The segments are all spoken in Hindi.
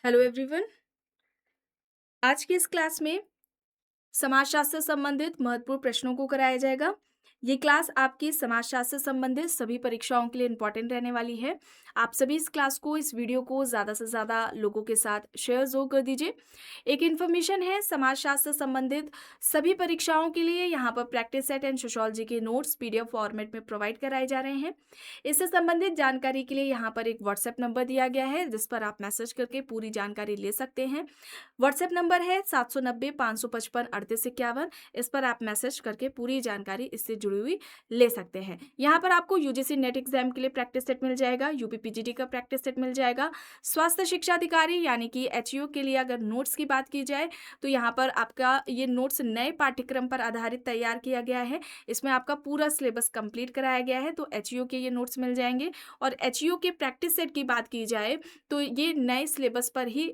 Hello everyone. आज की इस क्लास में समाजशास्त्र से संबंधित महत्वपूर्ण प्रश्नों को कराया जाएगा। ये क्लास आपकी समाजशास्त्र से संबंधित सभी परीक्षाओं के लिए इम्पॉर्टेंट रहने वाली है। आप सभी इस क्लास को, इस वीडियो को ज़्यादा से ज़्यादा लोगों के साथ शेयर ज़रूर कर दीजिए। एक इन्फॉर्मेशन है, समाजशास्त्र से संबंधित सभी परीक्षाओं के लिए यहाँ पर प्रैक्टिस सेट एंड सोशियोलॉजी के नोट्स पीडीएफ फॉर्मेट में प्रोवाइड कराए जा रहे हैं। इससे संबंधित जानकारी के लिए यहाँ पर एक व्हाट्सएप नंबर दिया गया है, जिस पर आप मैसेज करके पूरी जानकारी ले सकते हैं। व्हाट्सएप नंबर है 790-555-3851। इस पर आप मैसेज करके पूरी जानकारी इससे जुड़ी हुई ले सकते हैं। यहाँ पर आपको यूजीसी नेट एग्जाम के लिए प्रैक्टिस सेट मिल जाएगा, यूपी पीजीटी का प्रैक्टिस सेट मिल जाएगा। स्वास्थ्य शिक्षा अधिकारी यानी कि एचईओ के लिए अगर नोट्स की बात की जाए तो यहाँ पर आपका ये नोट्स नए पाठ्यक्रम पर आधारित तैयार किया गया है। इसमें आपका पूरा सिलेबस कंप्लीट कराया गया है, तो एचईओ के ये नोट्स मिल जाएंगे। और एचईओ के प्रैक्टिस सेट की बात की जाए तो ये नए सिलेबस पर ही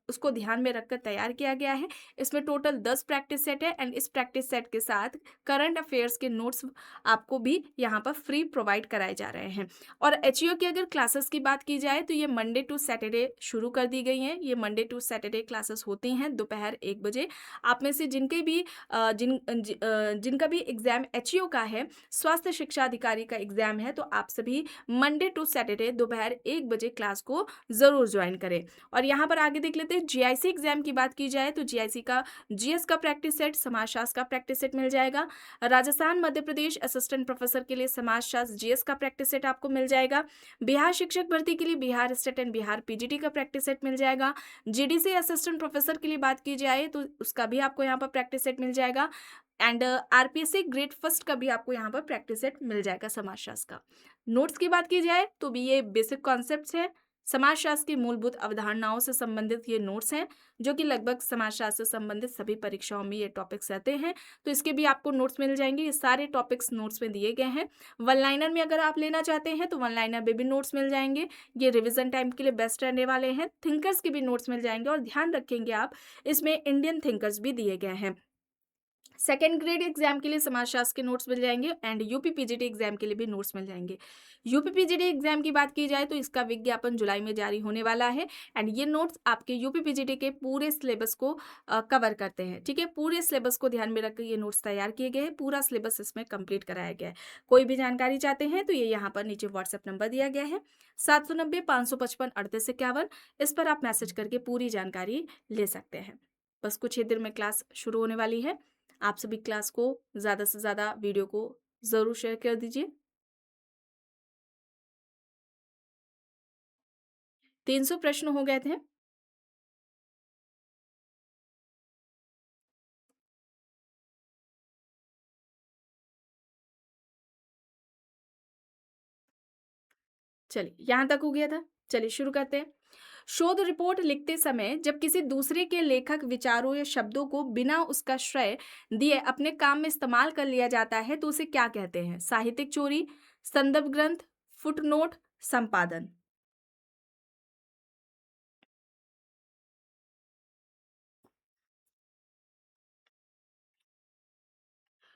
उसको ध्यान में रखकर तैयार किया गया है। इसमें टोटल 10 प्रैक्टिस सेट है एंड इस प्रैक्टिस सेट के साथ करंट अफेयर्स के नोट्स आपको भी यहाँ पर फ्री प्रोवाइड कराए जा रहे हैं। और एचईओ की अगर क्लासेस की बात की जाए तो ये मंडे टू सैटरडे शुरू कर दी गई हैं। ये मंडे टू सैटरडे क्लासेस होती हैं दोपहर 1 बजे। आप में से जिनका भी एग्जाम एचईओ का है, स्वास्थ्य शिक्षा अधिकारी का एग्जाम है, तो आप सभी मंडे टू सैटरडे दोपहर 1 बजे क्लास को ज़रूर ज्वाइन करें। और यहाँ पर आगे देख लेते हैं, जीआईसी एग्जाम की बात की जाए तो जीआईसी का जीएस का प्रैक्टिस सेट, समाजशास्त्र का प्रैक्टिस सेट मिल जाएगा। राजस्थान मध्य प्रदेश असिस्टेंट प्रोफेसर के लिए समाजशास्त्र जीएस का प्रैक्टिस सेट आपको मिल जाएगा। बिहार शिक्षक भर्ती के लिए Bihar state and Bihar PGT का प्रैक्टिस सेट मिल जाएगा। जीडीसी असिस्टेंट प्रोफेसर के लिए बात की जाए तो उसका भी आपको यहाँ पर प्रैक्टिस सेट मिल जाएगा। एंड आरपीएससी ग्रेड फर्स्ट का भी आपको यहाँ पर प्रैक्टिस सेट मिल जाएगा समाजशास्त्र का। नोट्स की बात की जाए तो भी ये बेसिक कॉन्सेप्ट्स है, समाजशास्त्र की मूलभूत अवधारणाओं से संबंधित ये नोट्स हैं, जो कि लगभग समाजशास्त्र से संबंधित सभी परीक्षाओं में ये टॉपिक्स रहते हैं। तो इसके भी आपको नोट्स मिल जाएंगे। ये सारे टॉपिक्स नोट्स में दिए गए हैं। वन लाइनर में अगर आप लेना चाहते हैं तो वन लाइनर में भी नोट्स मिल जाएंगे। ये रिविजन टाइम के लिए बेस्ट रहने वाले हैं। थिंकर्स के भी नोट्स मिल जाएंगे और ध्यान रखेंगे आप, इसमें इंडियन थिंकर्स भी दिए गए हैं। सेकेंड ग्रेड एग्जाम के लिए समाजशास्त्र के नोट्स मिल जाएंगे एंड यूपी पीजीटी एग्जाम के लिए भी नोट्स मिल जाएंगे। यूपी पीजीटी एग्जाम की बात की जाए तो इसका विज्ञापन जुलाई में जारी होने वाला है एंड ये नोट्स आपके यूपी पीजीटी के पूरे सिलेबस को कवर करते हैं। ठीक है, पूरे सिलेबस को ध्यान में रखकर ये नोट्स तैयार किए गए हैं। पूरा सिलेबस इसमें कंप्लीट कराया गया है। कोई भी जानकारी चाहते हैं तो ये यहाँ पर नीचे व्हाट्सएप नंबर दिया गया है 790-555-3851। इस पर आप मैसेज करके पूरी जानकारी ले सकते हैं। बस कुछ ही देर में क्लास शुरू होने वाली है। आप सभी क्लास को ज़्यादा से ज़्यादा वीडियो को ज़रूर शेयर कर दीजिए। 300 प्रश्न हो गए थे। चलिए, यहाँ तक हो गया था। चलिए शुरू करते हैं। शोध रिपोर्ट लिखते समय जब किसी दूसरे के लेखक विचारों या शब्दों को बिना उसका श्रेय दिए अपने काम में इस्तेमाल कर लिया जाता है तो उसे क्या कहते हैं? साहित्यिक चोरी, संदर्भ ग्रंथ, फुटनोट, संपादन।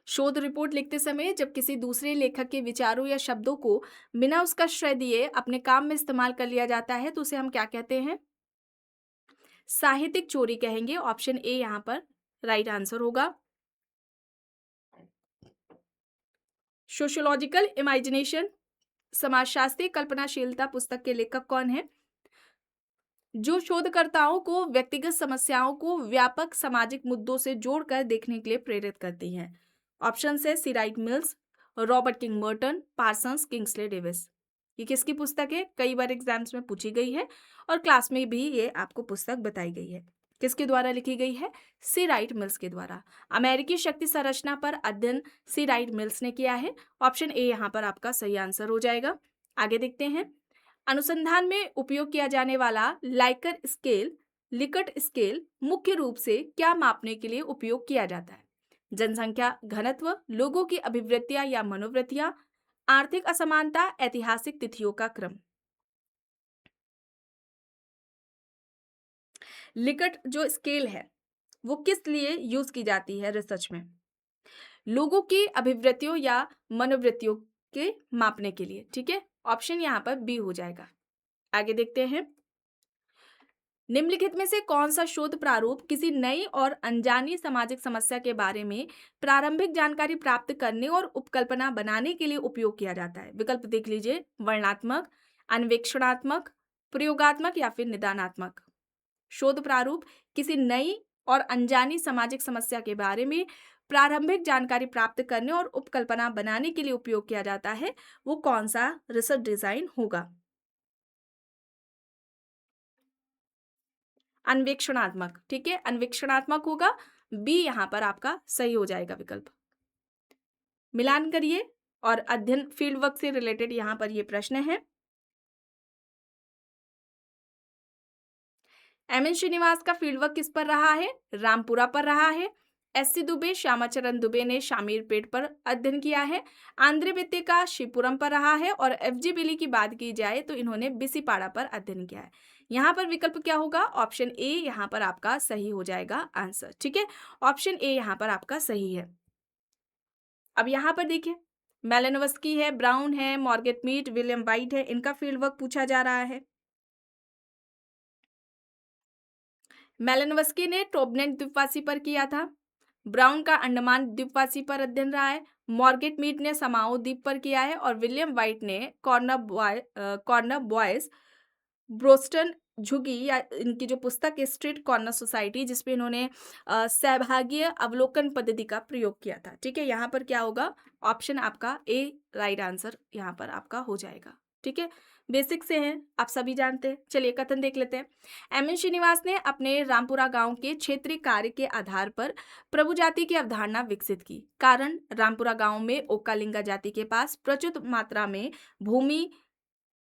शोध रिपोर्ट लिखते समय जब किसी दूसरे लेखक के विचारों या शब्दों को बिना उसका श्रेय दिए अपने काम में इस्तेमाल कर लिया जाता है तो उसे हम क्या कहते हैं? साहित्यिक चोरी कहेंगे। ऑप्शन ए यहाँ पर राइट आंसर होगा। सोशियोलॉजिकल इमेजिनेशन, समाजशास्त्रीय कल्पनाशीलता पुस्तक के लेखक कौन है? जो शोधकर्ताओं को व्यक्तिगत समस्याओं को व्यापक सामाजिक मुद्दों से जोड़कर देखने के लिए प्रेरित करती हैं। ऑप्शन है C Wright Mills, Robert King Merton, Parsons, Kingsley Davis. ये किसकी पुस्तक है? कई बार एग्जाम्स में पूछी गई है और क्लास में भी ये आपको पुस्तक बताई गई है। किसके द्वारा लिखी गई है? सी राइट मिल्स के द्वारा। अमेरिकी शक्ति संरचना पर अध्ययन सी राइट मिल्स ने किया है। ऑप्शन ए यहाँ पर आपका सही आंसर हो जाएगा। आगे देखते हैं। अनुसंधान में उपयोग किया जाने वाला लाइकर स्केल, लिकर्ट स्केल मुख्य रूप से क्या मापने के लिए उपयोग किया जाता है? जनसंख्या घनत्व, लोगों की अभिवृत्तियां या मनोवृत्तियां, आर्थिक असमानता, ऐतिहासिक तिथियों का क्रम। लिकर्ट जो स्केल है वो किस लिए यूज की जाती है रिसर्च में? लोगों की अभिवृत्तियों या मनोवृत्तियों के मापने के लिए। ठीक है, ऑप्शन यहाँ पर बी हो जाएगा। आगे देखते हैं। निम्नलिखित में से कौन सा शोध प्रारूप किसी नई और अनजानी सामाजिक समस्या के बारे में प्रारंभिक जानकारी प्राप्त करने और उपकल्पना बनाने के लिए उपयोग किया जाता है? विकल्प देख लीजिए, वर्णनात्मक, अन्वेषणात्मक, प्रयोगात्मक या फिर निदानात्मक। शोध प्रारूप किसी नई और अनजानी सामाजिक समस्या के बारे में प्रारंभिक जानकारी प्राप्त करने और उपकल्पना बनाने के लिए उपयोग किया जाता है, वो कौन सा रिसर्च डिजाइन होगा? अन्वेक्षणात्मक, ठीक है, अन्वेक्षणात्मक होगा। बी यहाँ पर आपका सही हो जाएगा विकल्प। मिलान करिए और अध्ययन फील्ड वर्क से रिलेटेड यहाँ पर ये प्रश्न है। एमएन श्रीनिवास का फील्ड वर्क किस पर रहा है? रामपुरा पर रहा है। एससी दुबे, श्यामाचरण दुबे ने शामीरपेट पर अध्ययन किया है। आंध्र वित्ते का शिवपुरम पर रहा है और एफजी बेली की बात की जाए तो इन्होंने बिसीपाड़ा पर अध्ययन किया है। यहाँ पर विकल्प क्या होगा? ऑप्शन ए यहाँ पर आपका सही हो जाएगा आंसर, ठीक है। ऑप्शन ए यहाँ पर आपका सही है। अब यहाँ पर देखिए, मेलानोव्स्की है, ब्राउन है, मॉर्गेट मीट, विलियम वाइट है, इनका फील्ड वर्क पूछा जा रहा है। मेलानोव्स्की ने टोबनेट द्वीपवासी पर किया था। ब्राउन का अंडमान द्वीपवासी पर अध्ययन रहा है। मॉर्गेट मीट ने समाओ द्वीप पर किया है और विलियम वाइट ने कॉर्नर बॉयज ब्रोस्टन झुगी या इनकी जो पुस्तक है स्ट्रीट कॉर्नर सोसाइटी, जिसपे इन्होंने सहभागीय अवलोकन पद्धति का प्रयोग किया था, ठीक है। यहाँ पर क्या होगा? ऑप्शन आपका ए राइट आंसर यहाँ पर आपका हो जाएगा, ठीक है। बेसिक से हैं, आप सभी जानते हैं। चलिए कथन देख लेते हैं। एम एन श्रीनिवास ने अपने रामपुरा गांव के क्षेत्रीय कार्य के आधार पर प्रभु जाति की अवधारणा विकसित की। कारण, रामपुरा गांव में ओकालिंगा जाति के पास प्रचुर मात्रा में भूमि,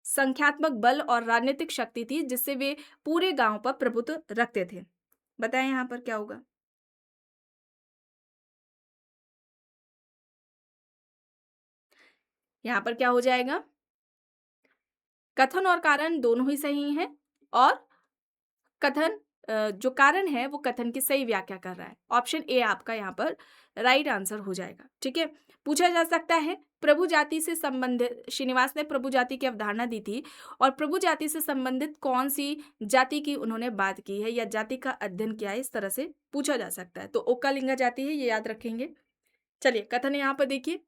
संख्यात्मक बल और राजनीतिक शक्ति थी, जिससे वे पूरे गांव पर प्रभुत्व रखते थे। बताएं यहाँ पर क्या होगा? यहाँ पर क्या हो जाएगा? कथन और कारण दोनों ही सही हैं और कथन जो कारण है वो कथन की सही व्याख्या कर रहा है। ऑप्शन ए आपका यहाँ पर राइट आंसर हो जाएगा, ठीक है। पूछा जा सकता है, प्रभु जाति से संबंधित श्रीनिवास ने प्रभु जाति की अवधारणा दी थी और प्रभु जाति से संबंधित कौन सी जाति की उन्होंने बात की है या जाति का अध्ययन किया है, इस तरह से पूछा जा सकता है। तो ओकालिंगा जाति है, ये याद रखेंगे। चलिए कथन यहाँ पर देखिए,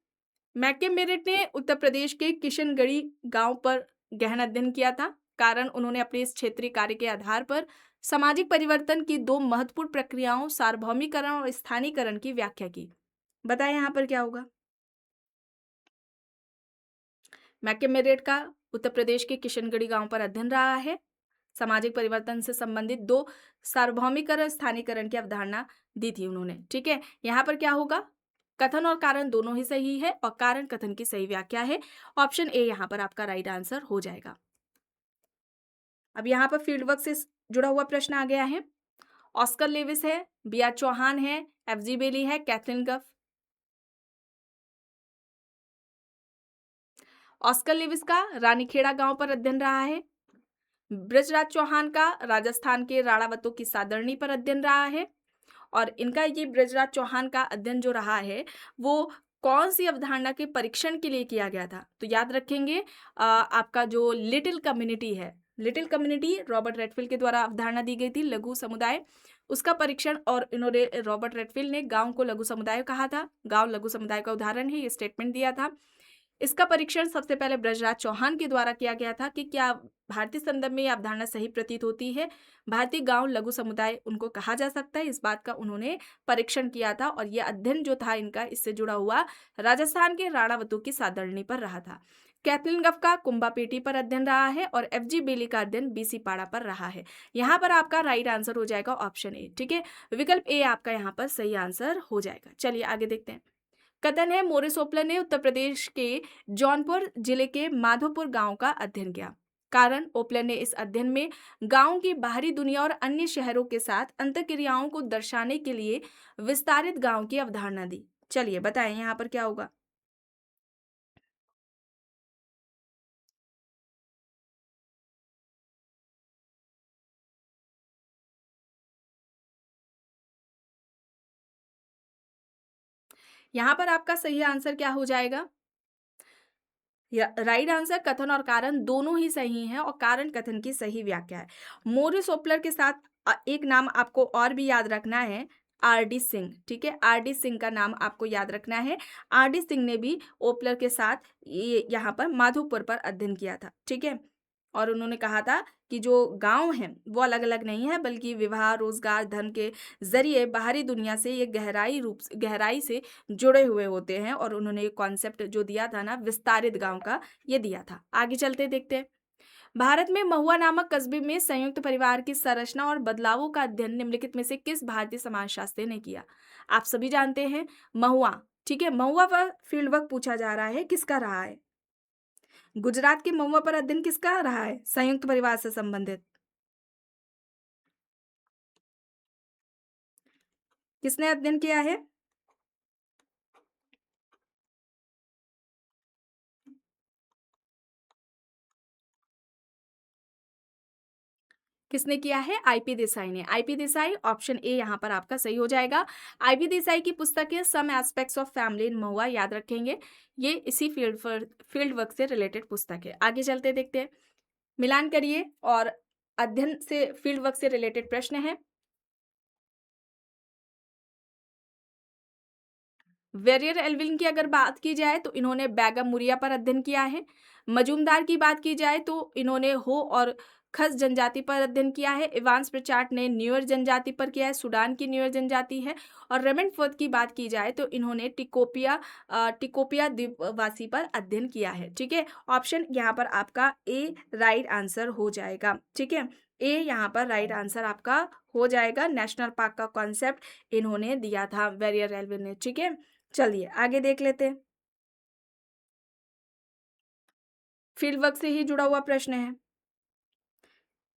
मैकके मेरिट ने उत्तर प्रदेश के किशनगढ़ी गांव पर गहन अध्ययन किया था। कारण, उन्होंने अपने इस क्षेत्रीय कार्य के आधार पर सामाजिक परिवर्तन की दो महत्वपूर्ण प्रक्रियाओं सार्वभौमिकरण और स्थानीयकरण की व्याख्या की। बताएं यहाँ पर क्या होगा? मैकके मेरिट का उत्तर प्रदेश के किशनगढ़ी गांव पर अध्ययन रहा है। सामाजिक परिवर्तन से संबंधित दो सार्वभौमिकरण स्थानीयकरण की अवधारणा दी थी उन्होंने, ठीक है। यहाँ पर क्या होगा? कथन और कारण दोनों ही सही है और कारण कथन की सही व्याख्या है। ऑप्शन ए यहाँ पर आपका राइट आंसर हो जाएगा। अब यहाँ पर फील्ड वर्क से जुड़ा हुआ प्रश्न आ गया है। ऑस्कर लेविस है, बी आर चौहान है, एफ जी बेली है, कैथरीन गफ। ऑस्कर लेविस का रानीखेड़ा गांव पर अध्ययन रहा है। ब्रजराज चौहान का राजस्थान के राणावतों की सादरनी पर अध्ययन रहा है। और इनका ये ब्रजराज चौहान का अध्ययन जो रहा है वो कौन सी अवधारणा के परीक्षण के लिए किया गया था? तो याद रखेंगे, आपका जो लिटिल कम्युनिटी है, लिटिल कम्युनिटी रॉबर्ट रेडफिल के द्वारा अवधारणा दी गई थी, लघु समुदाय, उसका परीक्षण। और इन्होंने रॉबर्ट रेडफिल ने गांव को लघु समुदाय कहा था। गांव लघु समुदाय का उदाहरण है, ये स्टेटमेंट दिया था। इसका परीक्षण सबसे पहले ब्रजराज चौहान के द्वारा किया गया था कि क्या भारतीय संदर्भ में यह अवधारणा सही प्रतीत होती है, भारतीय गांव लघु समुदाय उनको कहा जा सकता है, इस बात का उन्होंने परीक्षण किया था। और यह अध्ययन जो था इनका इससे जुड़ा हुआ राजस्थान के राणावतों की सादरनी पर रहा था। कैथलीन गफ का कुंभापेटी पर अध्ययन रहा है और एफ जी बेली का अध्ययन बीसी पाड़ा पर रहा है। यहाँ पर आपका राइट आंसर हो जाएगा ऑप्शन ए, ठीक है। विकल्प ए आपका यहाँ पर सही आंसर हो जाएगा। चलिए आगे देखते हैं। कथन है, मोरिस ओपलर ने उत्तर प्रदेश के जौनपुर जिले के माधोपुर गांव का अध्ययन किया। कारण, ओपलर ने इस अध्ययन में गांव की बाहरी दुनिया और अन्य शहरों के साथ अंतःक्रियाओं को दर्शाने के लिए विस्तारित गांव की अवधारणा दी। चलिए बताएं यहाँ पर क्या होगा? यहाँ पर आपका सही आंसर क्या हो जाएगा? या राइट आंसर कथन और कारण दोनों ही सही हैं और कारण कथन की सही व्याख्या है। मोरिस ओपलर के साथ एक नाम आपको और भी याद रखना है, आर.डी. सिंह, ठीक है? आर.डी. सिंह का नाम आपको याद रखना है। आर.डी. सिंह ने भी ओपलर के साथ ये यहाँ पर माधोपुर पर अध्ययन किया था, ठीक है? और उन्होंने कहा था कि जो गाँव हैं, वो अलग-अलग नहीं है बल्कि विवाह, रोज़गार, धन के ज़रिए बाहरी दुनिया से ये गहराई से जुड़े हुए होते हैं और उन्होंने ये कॉन्सेप्ट जो दिया था ना विस्तारित गाँव का, ये दिया था। आगे चलते देखते हैं। भारत में महुआ नामक कस्बे में संयुक्त परिवार की संरचना और बदलावों का अध्ययन निम्नलिखित में से किस भारतीय समाजशास्त्री ने किया? आप सभी जानते हैं महुआ, ठीक है? महुआ पर फील्ड वर्क पूछा जा रहा है, किसका रहा है? गुजरात के महुआ पर अध्ययन किसका रहा है संयुक्त परिवार से संबंधित? किसने अध्ययन किया है? किसने किया है? आईपी देसाई ने। आईपी देसाई ऑप्शन ए यहाँ पर आपका सही हो जाएगा। आईपी देसाई की पुस्तक है some aspects of family in महुआ, याद रखेंगे। ये इसी फील्ड वर्क से रिलेटेड पुस्तक है। आगे चलते देखते हैं। मिलान करिए और अध्ययन से फील्ड वर्क से रिलेटेड प्रश्न है। वेरियर एल्विन की अगर बात की जाए तो इन्होंने बैगम मुरिया पर अध्ययन किया है। मजूमदार की बात की जाए तो इन्होंने हो और खस जनजाति पर अध्ययन किया है। इवांस प्रिचार्ट ने न्यूअर जनजाति पर किया है, सूडान की न्यूअर जनजाति है। और रेमंड फोर्थ की बात की जाए तो इन्होंने टिकोपिया द्वीपवासी पर अध्ययन किया है, ठीक है? ऑप्शन यहाँ पर आपका ए राइट आंसर हो जाएगा, ठीक है? ए यहाँ पर राइट आंसर आपका हो जाएगा। नेशनल पार्क का कॉन्सेप्ट इन्होंने दिया था वेरियर एल्विन ने, ठीक है? चलिए आगे देख लेते हैं। फील्ड वर्क से ही जुड़ा हुआ प्रश्न है।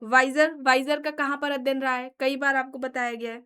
वाइज़र वाइज़र का कहाँ पर अध्ययन रहा है? कई बार आपको बताया गया है।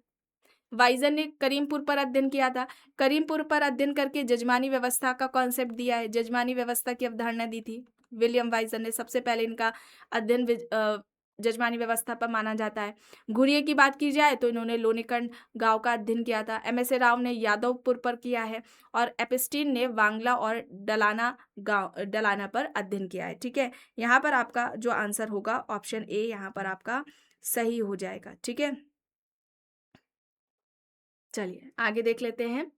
वाइज़र ने करीमपुर पर अध्ययन किया था। करीमपुर पर अध्ययन करके जजमानी व्यवस्था का कॉन्सेप्ट दिया है, जजमानी व्यवस्था की अवधारणा दी थी। विलियम वाइज़र ने सबसे पहले इनका अध्ययन जजमानी व्यवस्था पर माना जाता है। घुरिये की बात की जाए तो इन्होंने लोनीकंड गाँव का अध्ययन किया था। एम.एस.ए. राव ने यादवपुर पर किया है और एपस्टीन ने वांगला और डलाना पर अध्ययन किया है, ठीक है? यहाँ पर आपका जो आंसर होगा ऑप्शन ए यहाँ पर आपका सही हो जाएगा, ठीक है? चलिए आगे देख लेते हैं।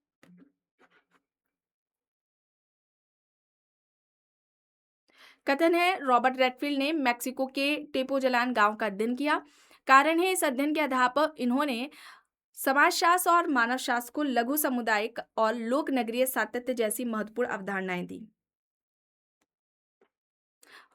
कथन है रॉबर्ट रेडफील्ड ने मेक्सिको के टेपोजलान गांव का अध्ययन किया। कारण है इस अध्ययन के आधार पर इन्होंने समाजशास्त्र और मानवशास्त्र को लघु सामुदायिक और लोक नगरीय सातत्य जैसी महत्वपूर्ण अवधारणाएं दी।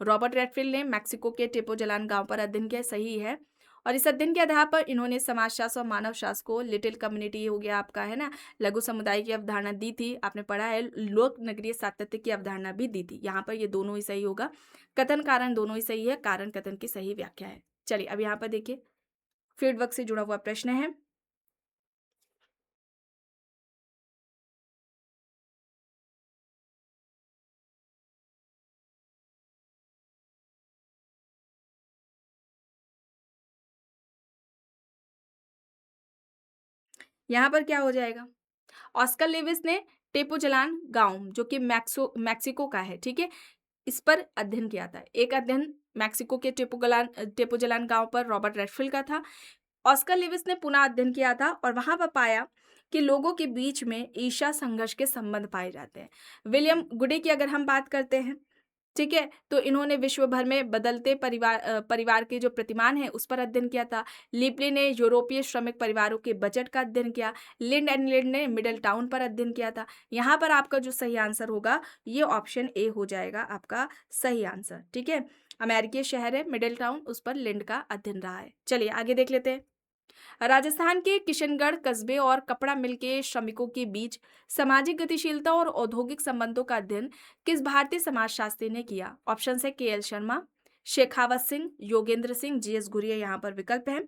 रॉबर्ट रेडफील्ड ने मेक्सिको के टेपोजलान गांव पर अध्ययन किया, सही है। और इस अध्ययन के आधार पर इन्होंने समाजशास्त्र और मानवशास्त्र को लिटिल कम्युनिटी हो गया आपका, है ना, लघु समुदाय की अवधारणा दी थी। आपने पढ़ा है लोक नगरीय सातत्य की अवधारणा भी दी थी। यहाँ पर ये दोनों ही सही होगा। कथन कारण दोनों ही सही है, कारण कथन की सही व्याख्या है। चलिए अब यहाँ पर देखिए फील्ड वर्क से जुड़ा हुआ प्रश्न है। यहाँ पर क्या हो जाएगा? ऑस्कर लेविस ने टेपोजलान गांव जो कि मैक्सिको का है, ठीक है, इस पर अध्ययन किया था। एक अध्ययन मैक्सिको के टेपोजलान गांव पर रॉबर्ट रेडफील्ड का था। ऑस्कर लेविस ने पुनः अध्ययन किया था और वहां पर पाया कि लोगों के बीच में ईर्ष्या संघर्ष के संबंध पाए जाते हैं। विलियम गुडे की अगर हम बात करते हैं, ठीक है, तो इन्होंने विश्व भर में बदलते परिवार के जो प्रतिमान है उस पर अध्ययन किया था। लिपले ने यूरोपीय श्रमिक परिवारों के बजट का अध्ययन किया। लिंड एंड लिंड ने मिडल टाउन पर अध्ययन किया था। यहाँ पर आपका जो सही आंसर होगा ये ऑप्शन ए हो जाएगा आपका सही आंसर, ठीक है। अमेरिकी शहर है मिडल टाउन, उस पर लिंड का अध्ययन रहा है। चलिए आगे देख लेते हैं। राजस्थान के किशनगढ़ कस्बे और कपड़ा मिल के श्रमिकों के बीच सामाजिक गतिशीलता और औद्योगिक संबंधों का अध्ययन किस भारतीय समाजशास्त्री ने किया? ऑप्शन है K L Sharma, Shekhawat Singh, Yogendra Singh, G S Ghurye, यहाँ पर विकल्प है।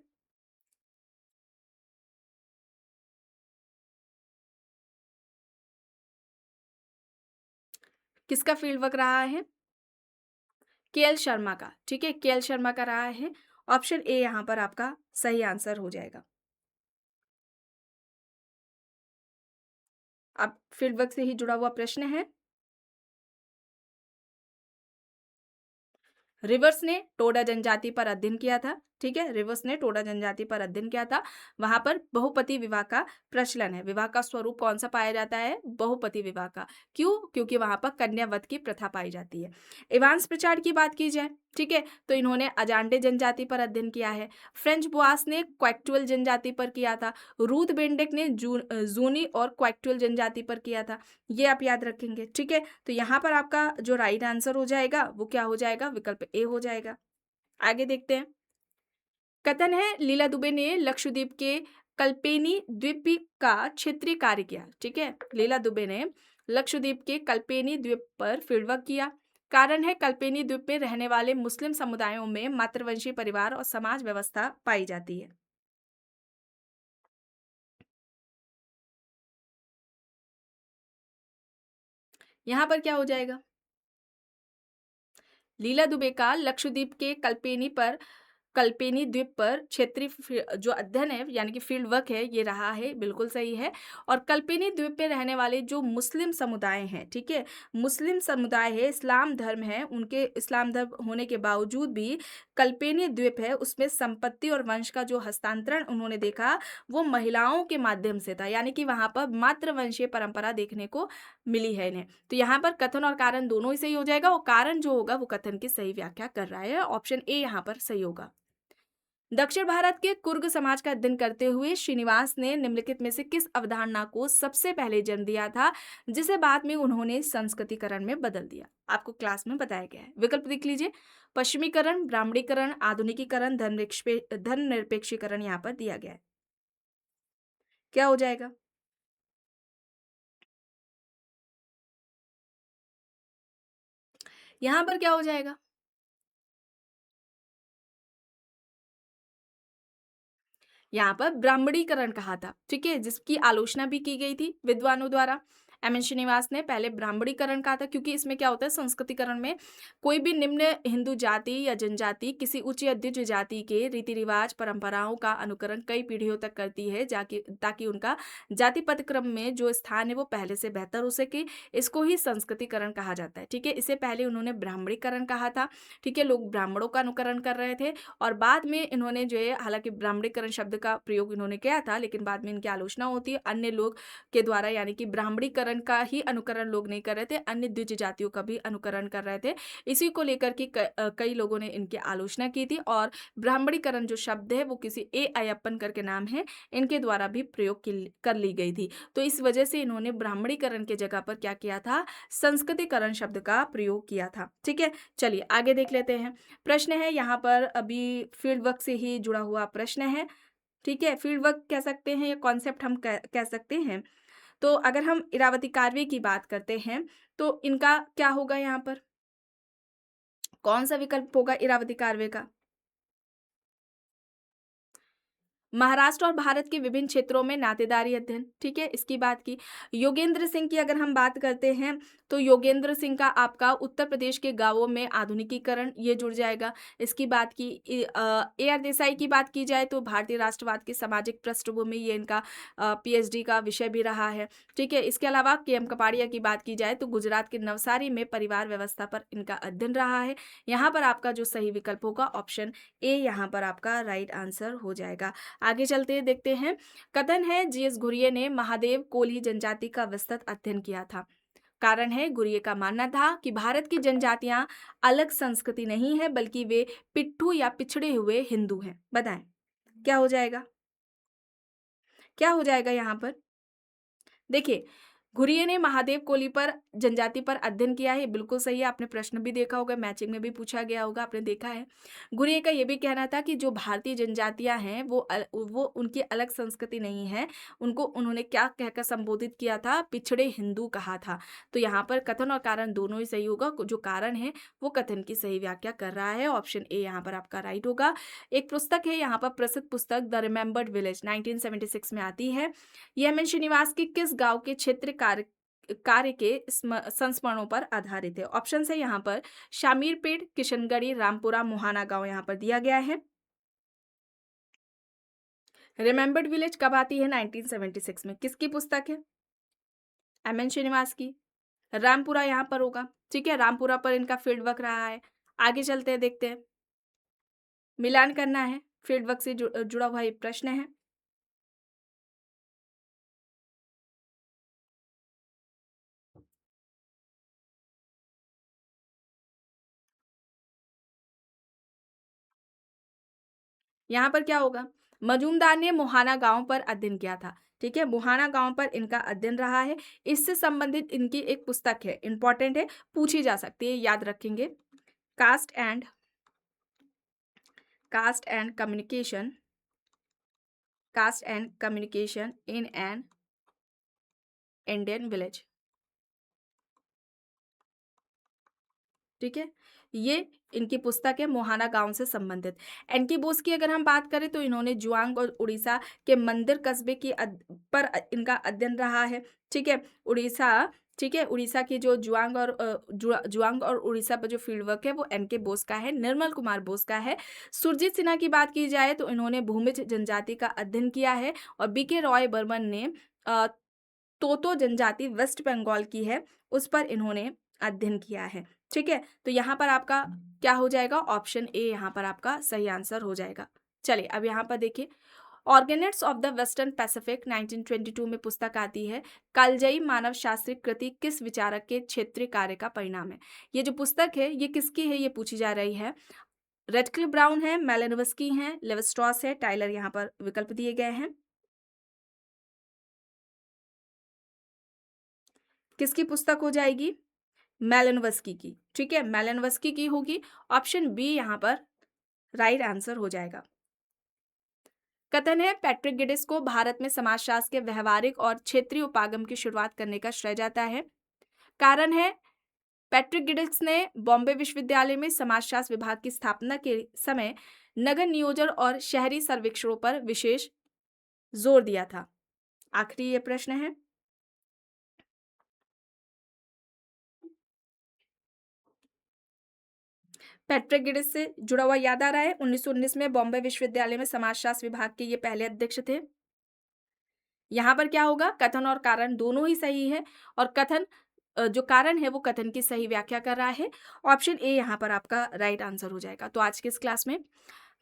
किसका फील्ड वर्क रहा है? के एल शर्मा का, ठीक है, के एल शर्मा का रहा है। ऑप्शन ए यहाँ पर आपका सही आंसर हो जाएगा। अब फील्ड वर्क से ही जुड़ा हुआ प्रश्न है। रिवर्स ने टोडा जनजाति पर अध्ययन किया था। ठीक है, रिवर्स ने टोडा जनजाति पर अध्ययन किया था। वहां पर बहुपति विवाह का प्रचलन है। विवाह का स्वरूप कौन सा पाया जाता है? बहुपति विवाह का। क्यों? क्योंकि वहां पर कन्यावत की प्रथा पाई जाती है। इवांस प्रिचार्ड की बात की जाए, ठीक है, तो इन्होंने अजांडे जनजाति पर अध्ययन किया है। फ्रेंच बुआस ने क्वैक्टुअल जनजाति पर किया था। रूथ बेंडेक ने जूनी और क्वैक्टुअल जनजाति पर किया था। ये आप याद रखेंगे। ठीक है, तो यहाँ पर आपका जो राइट आंसर हो जाएगा वो क्या हो जाएगा? विकल्प ए हो जाएगा। आगे देखते हैं। कथन है लीला दुबे ने लक्षद्वीप के कल्पेनी द्वीप का क्षेत्रीय कार्य किया। ठीक है, लीला दुबे ने लक्षद्वीप के कल्पेनी द्वीप पर फील्डवर्क किया। कारण है कल्पेनी द्वीप में रहने वाले मुस्लिम समुदायों में मातृवंशी परिवार और समाज व्यवस्था पाई जाती है। यहाँ पर क्या हो जाएगा? लीला दुबे का लक्षद्वीप के कल्पेनी द्वीप पर क्षेत्रीय जो अध्ययन है यानी कि फील्ड वर्क है ये रहा है, बिल्कुल सही है। और कल्पेनी द्वीप पे रहने वाले जो मुस्लिम समुदाय हैं, ठीक है, मुस्लिम समुदाय है, इस्लाम धर्म है, उनके इस्लाम धर्म होने के बावजूद भी कल्पेनी द्वीप है उसमें संपत्ति और वंश का जो हस्तांतरण उन्होंने देखा वो महिलाओं के माध्यम से था, यानी कि वहां पर मातृवंशीय परंपरा देखने को मिली है इन्हें। तो यहाँ पर कथन और कारण दोनों ही सही हो जाएगा और कारण जो होगा वो कथन की सही व्याख्या कर रहा है। ऑप्शन ए यहाँ पर सही होगा। दक्षिण भारत के कुर्ग समाज का अध्ययन करते हुए श्रीनिवास ने निम्नलिखित में से किस अवधारणा को सबसे पहले जन्म दिया था जिसे बाद में उन्होंने संस्कृतिकरण में बदल दिया? आपको क्लास में बताया गया है। विकल्प देख लीजिए। पश्चिमीकरण, ब्राह्मणीकरण, आधुनिकीकरण, धर्मनिरपेक्षीकरण यहाँ पर दिया गया है। क्या हो जाएगा? यहाँ पर क्या हो जाएगा? यहाँ पर ब्राह्मणीकरण कहा था, ठीक है, जिसकी आलोचना भी की गई थी विद्वानों द्वारा। एम एन श्रीनिवास ने पहले ब्राह्मणीकरण कहा था क्योंकि इसमें क्या होता है संस्कृतिकरण में कोई भी निम्न हिंदू जाति या जनजाति किसी उच्च या द्विज जाति के रीति रिवाज परंपराओं का अनुकरण कई पीढ़ियों तक करती है जाकि ताकि उनका जाति पदक्रम में जो स्थान है वो पहले से बेहतर हो सके। इसको ही संस्कृतिकरण कहा जाता है। ठीक है, इससे पहले उन्होंने ब्राह्मणीकरण कहा था। ठीक है, लोग ब्राह्मणों का अनुकरण कर रहे थे और बाद में इन्होंने जो है हालांकि ब्राह्मणीकरण शब्द का प्रयोग इन्होंने किया था लेकिन बाद में इनकी आलोचना होती है अन्य लोग के द्वारा, यानी कि ब्राह्मणीकरण का ही अनुकरण लोग नहीं कर रहे थे, अन्य द्विज जातियों का भी अनुकरण कर रहे थे। इसी को लेकर के कई लोगों ने इनकी आलोचना की थी और ब्राह्मणीकरण जो शब्द है वो किसी ए अयप्पन करके नाम है, इनके द्वारा भी प्रयोग कर ली गई थी। तो इस वजह से इन्होंने ब्राह्मणीकरण के जगह पर क्या किया था? संस्कृतिकरण शब्द का प्रयोग किया था। ठीक है, चलिए आगे देख लेते हैं। प्रश्न है यहाँ पर अभी फील्ड वर्क से ही जुड़ा हुआ प्रश्न है। ठीक है, फील्ड वर्क कह सकते हैं या कॉन्सेप्ट हम कह सकते हैं। तो अगर हम इरावती कार्वे की बात करते हैं तो इनका क्या होगा? यहाँ पर कौन सा विकल्प होगा इरावती कार्वे का? महाराष्ट्र और भारत के विभिन्न क्षेत्रों में नातेदारी अध्ययन, ठीक है, इसकी बात की। योगेंद्र सिंह की अगर हम बात करते हैं तो योगेंद्र सिंह का आपका उत्तर प्रदेश के गांवों में आधुनिकीकरण ये जुड़ जाएगा। इसकी बात की। ए आर देसाई की बात की जाए तो भारतीय राष्ट्रवाद की सामाजिक पृष्ठभूमि, ये इनका पीएचडी का विषय भी रहा है। ठीक है, इसके अलावा के एम कपाड़िया की बात की जाए तो गुजरात के नवसारी में परिवार व्यवस्था पर इनका अध्ययन रहा है। यहाँ पर आपका जो सही विकल्प होगा ऑप्शन ए यहाँ पर आपका राइट आंसर हो जाएगा। आगे चलते हैं, देखते हैं। कथन है जीएस घुरिये ने महादेव कोली जनजाति का विस्तृत अध्ययन किया था। कारण है घुरिये का मानना था कि भारत की जनजातियां अलग संस्कृति नहीं है बल्कि वे पिट्ठू या पिछड़े हुए हिंदू हैं। बताएं क्या हो जाएगा? क्या हो जाएगा यहाँ पर? देखिए, घुरिये ने महादेव कोली पर जनजाति पर अध्ययन किया है, बिल्कुल सही है। आपने प्रश्न भी देखा होगा, मैचिंग में भी पूछा गया होगा, आपने देखा है। घुरिये का ये भी कहना था कि जो भारतीय जनजातियां हैं वो उनकी अलग संस्कृति नहीं है, उनको उन्होंने क्या कहकर संबोधित किया था? पिछड़े हिंदू कहा था। तो यहाँ पर कथन और कारण दोनों ही सही होगा। जो कारण है वो कथन की सही व्याख्या कर रहा है। ऑप्शन ए यहाँ पर आपका राइट होगा। एक पुस्तक है यहाँ पर, प्रसिद्ध पुस्तक द रिमेम्बर्ड विलेज 1976 में आती है। यह एम एन श्रीनिवास की किस गांव के क्षेत्र कार्य के संस्मरणों पर आधारित है? ऑप्शन है यहाँ पर शामीरपेट, किशनगढ़ी, रामपुरा, मोहाना गांव यहाँ पर दिया गया है। रिमेम्बर्ड विलेज कब आती है? 1976 में। किसकी पुस्तक है? एम एन श्रीनिवास की। रामपुरा यहाँ पर होगा। ठीक है, रामपुरा पर इनका फील्ड वर्क रहा है। आगे चलते हैं, देखते हैं। मिलान करना है, फील्ड वर्क से जुड़ा हुआ ये प्रश्न है। यहाँ पर क्या होगा? मजूमदार ने मुहाना गाँव पर अध्ययन किया था, ठीक है? मुहाना गाँव पर इनका अध्ययन रहा है। इससे संबंधित इनकी एक पुस्तक है, इम्पोर्टेंट है, पूछी जा सकती है, याद रखेंगे। Caste and caste and communication caste and communication in an Indian village, ठीक है? ये इनकी पुस्तक है, मुहाना गाँव से संबंधित। एनकी बोस की अगर हम बात करें तो इन्होंने जुआंग और उड़ीसा के मंदिर कस्बे की इनका अध्ययन रहा है, ठीक है? उड़ीसा, ठीक है? उड़ीसा की जो जुआंग और उड़ीसा पर जो फील्ड वर्क है वो एनके बोस का है, निर्मल कुमार बोस का है। सुरजीत सिन्हा की बात की जाए तो इन्होंने भूमिज जनजाति का अध्ययन किया है और बीके रॉय बर्मन ने अ, तोतो जनजाति वेस्ट बंगाल की है, उस पर इन्होंने अध्ययन किया है, ठीक है? तो यहाँ पर आपका क्या हो जाएगा? ऑप्शन ए यहाँ पर आपका सही आंसर हो जाएगा। चलिए अब यहाँ पर देखिए, ऑर्गेनेट्स ऑफ द वेस्टर्न पैसिफिक 1922 में पुस्तक आती है। कालजयी मानव शास्त्रीय कृति किस विचारक के क्षेत्रीय कार्य का परिणाम है? ये जो पुस्तक है ये किसकी है, ये पूछी जा रही है। रेडक्लिफ ब्राउन है, मेलानोव्स्की है, लेवी-स्ट्रॉस है, टाइलर, यहाँ पर विकल्प दिए गए हैं। किसकी पुस्तक हो जाएगी? मेलानोव्स्की की, ठीक है? मेलानोव्स्की की होगी। ऑप्शन बी यहाँ पर राइट आंसर हो जाएगा। कथन है पैट्रिक गिडिस को भारत में समाजशास्त्र के व्यवहारिक और क्षेत्रीय उपागम की शुरुआत करने का श्रेय जाता है। कारण है पैट्रिक गिडिस ने बॉम्बे विश्वविद्यालय में समाजशास्त्र विभाग की स्थापना के समय नगर नियोजन और शहरी सर्वेक्षणों पर विशेष जोर दिया था। आखिरी ये प्रश्न है। पैट्रिक गिडिस से जुड़ा हुआ याद आ रहा है। 1919 में बॉम्बे विश्वविद्यालय में समाजशास्त्र विभाग के ये पहले अध्यक्ष थे। यहाँ पर क्या होगा? कथन और कारण दोनों ही सही है और जो कारण है वो कथन की सही व्याख्या कर रहा है। ऑप्शन ए यहाँ पर आपका राइट आंसर हो जाएगा। तो आज के इस क्लास में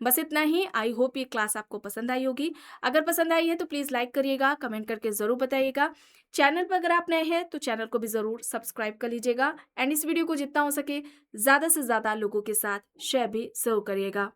बस इतना ही। आई होप ये क्लास आपको पसंद आई होगी। अगर पसंद आई है तो प्लीज़ लाइक करिएगा, कमेंट करके ज़रूर बताइएगा। चैनल पर अगर आप नए हैं तो चैनल को भी ज़रूर सब्सक्राइब कर लीजिएगा एंड इस वीडियो को जितना हो सके ज़्यादा से ज़्यादा लोगों के साथ शेयर भी ज़रूर करिएगा।